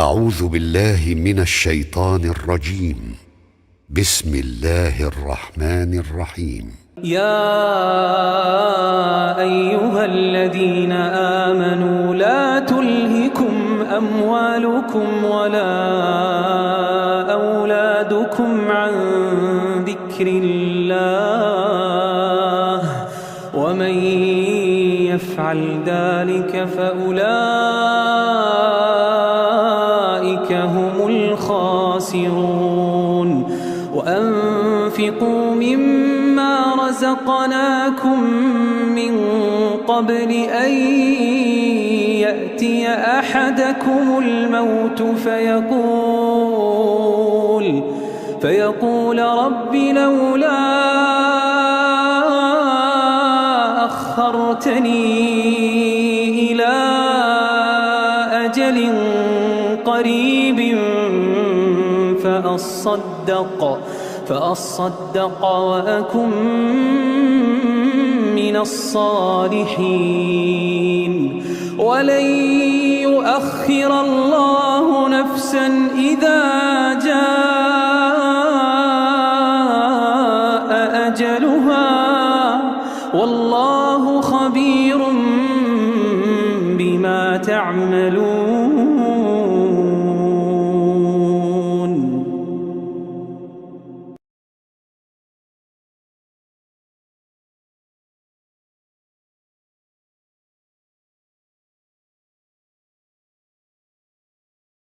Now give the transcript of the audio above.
أعوذ بالله من الشيطان الرجيم. بسم الله الرحمن الرحيم. يا أيها الذين آمنوا لا تلهكم أموالكم ولا أولادكم عن ذكر الله ومن يفعل ذلك فأولئك هم الخاسرون. وأنفقوا مما رزقناكم من قبل أن يأتي أحدكم الموت فيقول رب لولا أخرتني إلى أجل قريب فأصدق وأكن من الصالحين. ولن يؤخر الله نفسا إذا جاء أجلها والله خبير بما تعملون.